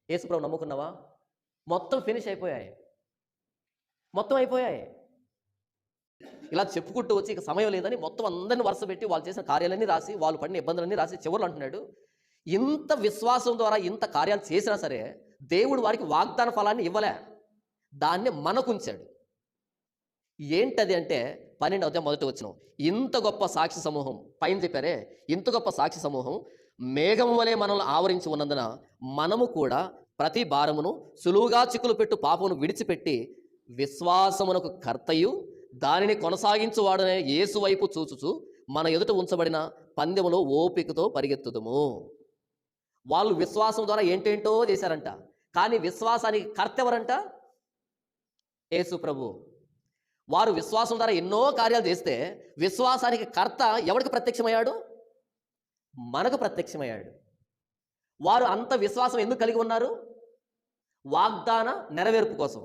యేసుప్రభు నమ్ముకున్నావా? మొత్తం ఫినిష్ అయిపోయాయి. మొత్తం అయిపోయాయి. ఇలా చెప్పుకుంటూ వచ్చి ఇక సమయం లేదని మొత్తం అందరిని వరుస పెట్టి వాళ్ళు చేసిన కార్యాలన్నీ రాసి, వాళ్ళు పడిన ఇబ్బందులన్నీ రాసి చివరిలో అంటున్నాడు, ఇంత విశ్వాసం ద్వారా ఇంత కార్యాలు చేసినా సరే దేవుడు వారికి వాగ్దాన ఫలాన్ని ఇవ్వలే. దాన్ని మనకుంచాడు. ఏంటది అంటే 12వ అధ్యాయం మొదటి వచనం. ఇంత గొప్ప సాక్షి సమూహం, పైన చెప్పారే, ఇంత గొప్ప సాక్షి సమూహం మేఘం వలె మనల్ని ఆవరించి ఉన్నందున మనము కూడా ప్రతి భారమును సులువుగా చిక్కులు పెట్టు పాపమును విడిచిపెట్టి విశ్వాసమునకు కర్తయు దానిని కొనసాగించువాడనే యేసు వైపు చూచుచు మన ఎదుట ఉంచబడిన పందెములో ఓపికతో పరిగెత్తుదుము. వాళ్ళు విశ్వాసం ద్వారా ఏంటేంటో చేశారంట, కానీ విశ్వాసానికి కర్త ఎవరంట? యేసు ప్రభు. వారు విశ్వాసం ద్వారా ఎన్నో కార్యాలు చేస్తే విశ్వాసానికి కర్త ఎవరికి ప్రత్యక్షమయ్యాడు? మనకు ప్రత్యక్షమయ్యాడు. వారు అంత విశ్వాసం ఎందుకు కలిగి ఉన్నారు? వాగ్దాన నెరవేర్పు కోసం.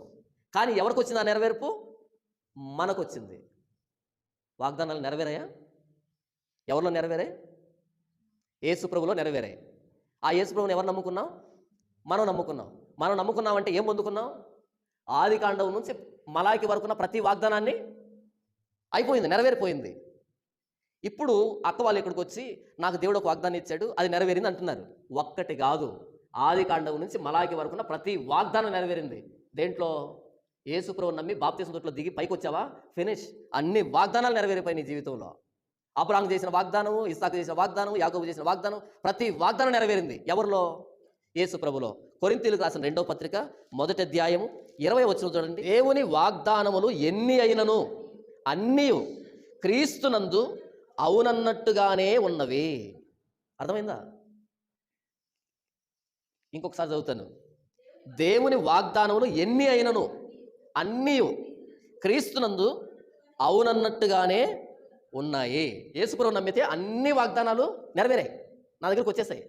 కానీ ఎవరికి వచ్చింది ఆ నెరవేర్పు? మనకు వచ్చింది. వాగ్దానాలు నెరవేరాయా? ఎవరిలో నెరవేరాయి? యేసు ప్రభులో నెరవేరాయి. ఆ యేసు ప్రభుని ఎవరు నమ్ముకున్నాం? మనం నమ్ముకున్నాం. మనం నమ్ముకున్నామంటే ఏం పొందుకున్నాం? ఆది కాండం నుంచి మలాకి వరకున్న ప్రతి వాగ్దానాన్ని అయిపోయింది, నెరవేరిపోయింది. ఇప్పుడు అక్క వాళ్ళు ఇక్కడికి వచ్చి నాకు దేవుడు ఒక వాగ్దానం ఇచ్చాడు, అది నెరవేరింది అంటున్నారు. ఒక్కటి కాదు, ఆది కాండం నుంచి మలాకి వరకున్న ప్రతి వాగ్దానం నెరవేరింది. దేంట్లో? యేసు ప్రభువుని నమ్మి బాప్తిస్మం తోటలో దిగి పైకి వచ్చావా, ఫినిష్. అన్ని వాగ్దానాలు నెరవేరిపోయి నీ జీవితంలో. అబ్రాహాము చేసిన వాగ్దానం, ఇస్సాకు చేసిన వాగ్దానం, యాకోబు చేసిన వాగ్దానం, ప్రతి వాగ్దానం నెరవేరింది. ఎవరిలో? యేసు ప్రభులో. కొరింథీయులకు రాసిన 2వ పత్రిక 1వ అధ్యాయము 20వ వచనం చూడండి. దేవుని వాగ్దానములు ఎన్ని అయినను అన్నీ క్రీస్తునందు అవునన్నట్టుగానే ఉన్నవి. అర్థమైందా? ఇంకొకసారి చదువుతాను. దేవుని వాగ్దానములు ఎన్ని అయినను అన్నీ క్రీస్తునందు అవునన్నట్టుగానే ఉన్నాయి. యేసుప్రభువు నమ్మితే అన్ని వాగ్దానాలు నెరవేరాయి, నా దగ్గరికి వచ్చేసాయి,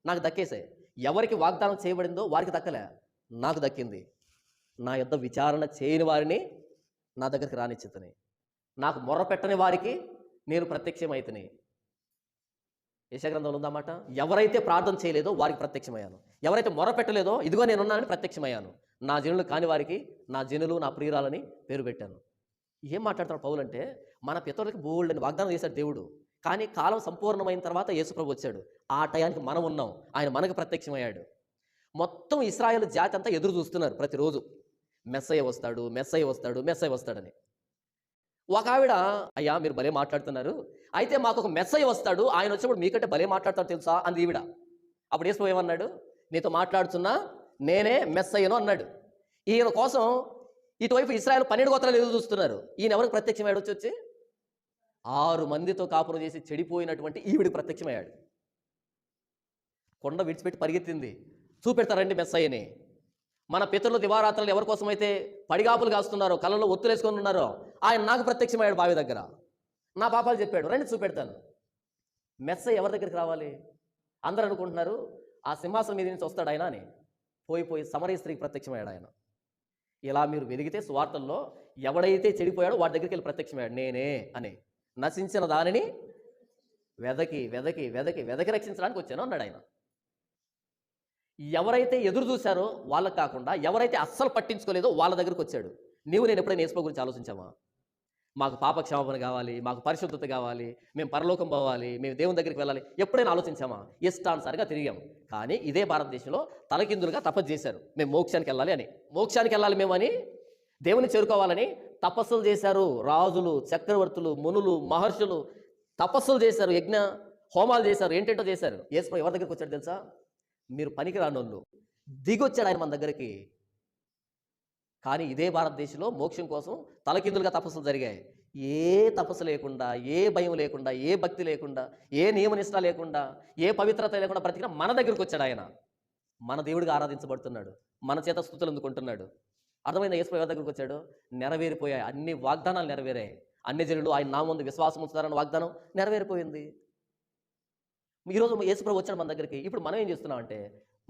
నాకు దక్కేసాయి. ఎవరికి వాగ్దానం చేయబడిందో వారికి దక్కలే, నాకు దక్కింది. నా యొద్ద విచారణ చేయని వారిని నా దగ్గరికి రానిచ్చితని, నాకు మొర్ర పెట్టని వారికి నేను ప్రత్యక్షమైతని. యెషయా గ్రంథంలో ఉందన్నమాట. ఎవరైతే ప్రార్థన చేయలేదో వారికి ప్రత్యక్షమయ్యాను, ఎవరైతే మొర్ర పెట్టలేదో ఇదిగో నేనున్నానని ప్రత్యక్షమయ్యాను. నా జనులు కాని వారికి నా జనులు నా ప్రియురాలని పేరు పెట్టాను. ఏం మాట్లాడతాడు పౌలు అంటే, మన పితరులకి బోల్డని వాగ్దానం చేశాడు దేవుడు, కానీ కాలం సంపూర్ణమైన తర్వాత యేసుప్రభు వచ్చాడు. ఆ టయానికి మనం ఉన్నాం, ఆయన మనకు ప్రత్యక్షమయ్యాడు. మొత్తం ఇశ్రాయేలు జాతి అంతా ఎదురు చూస్తున్నారు ప్రతిరోజు, మెస్సయ్య వస్తాడు, మెస్సయ్య వస్తాడు, మెస్సయ్య వస్తాడని. ఒక ఆవిడ, అయ్యా మీరు భలే మాట్లాడుతున్నారు, అయితే మాకు ఒక మెస్సయ్య వస్తాడు, ఆయన వచ్చినప్పుడు మీకంటే భలే మాట్లాడతాడు తెలుసా అంది ఈవిడ. అప్పుడు యేసుప్రభు ఏమన్నాడు? నీతో మాట్లాడుతున్నా నేనే మెస్సయ్యను అన్నాడు. ఈయన కోసం ఇటువైపు ఇశ్రాయేలు 12 గోత్రాలు ఎదురు చూస్తున్నారు. ఈయన ఎవరికి ప్రత్యక్షమయ్యాడు? వచ్చి 6 మందితో కాపురం చేసి చెడిపోయినటువంటి ఈవిడికి ప్రత్యక్షమయ్యాడు. కొండ విడిచిపెట్టి పరిగెత్తింది, చూపెడతారండి మెస్సయ్యని. మన పితరులు దివారాత్రులు ఎవరి కోసమైతే పడిగాపులు కాస్తున్నారో, కళ్ళలో ఒత్తులు వేసుకొని ఉన్నారో, ఆయన నాకు ప్రత్యక్షమయ్యాడు బావి దగ్గర, నా పాపాలు చెప్పాడు, రండి చూపెడతాను. మెస్సయ్య ఎవరి దగ్గరికి రావాలి? అందరూ అనుకుంటున్నారు ఆ సింహాసనం మీద నుంచి వస్తాడు ఆయన అని. పోయి సమరయ స్త్రీకి ప్రత్యక్షమయ్యాడు ఆయన. ఇలా మీరు వెలిగితే సువార్తల్లో ఎవడైతే చెడిపోయాడో వాడి దగ్గరికి వెళ్ళి ప్రత్యక్షమయ్యాడు, నేనే అని. నశించిన దానిని వెదకి వెదకి వెదకి వెదకి రక్షించడానికి వచ్చాను అన్నాడు ఆయన. ఎవరైతే ఎదురు చూశారో వాళ్ళకి కాకుండా, ఎవరైతే అస్సలు పట్టించుకోలేదో వాళ్ళ దగ్గరికి వచ్చాడు. నేను ఎప్పుడైనా యేసు గురించి ఆలోచించామా? మాకు పాప క్షమాపణ కావాలి, మాకు పరిశుద్ధత కావాలి, మేము పరలోకం పోవాలి, మేము దేవుని దగ్గరికి వెళ్ళాలి, ఎప్పుడైనా ఆలోచించామా? ఇష్టానుసారిగా తిరిగాం. కానీ ఇదే భారతదేశంలో తలకిందులుగా తపస్సు చేశారు, మేము మోక్షానికి వెళ్ళాలి అని. మోక్షానికి వెళ్ళాలి మేము అని, దేవుని చేరుకోవాలని తపస్సులు చేశారు. రాజులు, చక్రవర్తులు, మునులు, మహర్షులు తపస్సులు చేశారు, యజ్ఞ హోమాలు చేశారు, ఏంటంటో చేశారు. యేసు ఎవరి దగ్గరికి వచ్చాడు తెలుసా? మీరు పనికి రానోళ్ళు, దిగొచ్చాడు ఆయన మన దగ్గరికి. కానీ ఇదే భారతదేశంలో మోక్షం కోసం తలకిందులుగా తపస్సులు జరిగాయి. ఏ తపస్సు లేకుండా, ఏ భయం లేకుండా, ఏ భక్తి లేకుండా, ఏ నియమనిష్ట లేకుండా, ఏ పవిత్రత లేకుండా బ్రతికిన మన దగ్గరికి వచ్చాడు ఆయన. మన దేవుడిగా ఆరాధించబడుతున్నాడు, మన చేత స్తుతులు అందుకుంటున్నాడు. అర్థమైన యేసు ఎవరి దగ్గరికి వచ్చాడు? నెరవేరిపోయాయి, అన్ని వాగ్దానాలు నెరవేరాయి. అన్ని జనులు ఆయన నామందు విశ్వాసం ఉంచుతారన్న వాగ్దానం నెరవేరిపోయింది. ఈరోజు యేసుప్రభు వచ్చాడు మన దగ్గరికి. ఇప్పుడు మనం ఏం చేస్తున్నామంటే,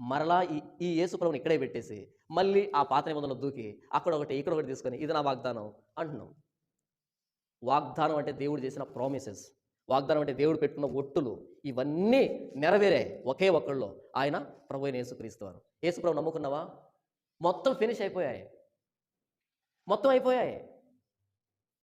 మరలా ఈ యేసుప్రభుని ఇక్కడే పెట్టేసి మళ్ళీ ఆ పాత నిబంధనలు దూకి అక్కడ ఒకటి ఇక్కడ ఒకటి తీసుకొని ఇది నా వాగ్దానం అంటున్నాం. వాగ్దానం అంటే దేవుడు చేసిన ప్రామిసెస్, వాగ్దానం అంటే దేవుడు పెట్టుకున్న ఒట్టులు. ఇవన్నీ నెరవేరాయి ఒకే ఒక్కళ్ళు, ఆయన ప్రభు అయిన యేసుక్రీస్తు వారు. యేసు ప్రభు నమ్ముకున్నావా? మొత్తం ఫినిష్ అయిపోయాయి, మొత్తం అయిపోయాయి.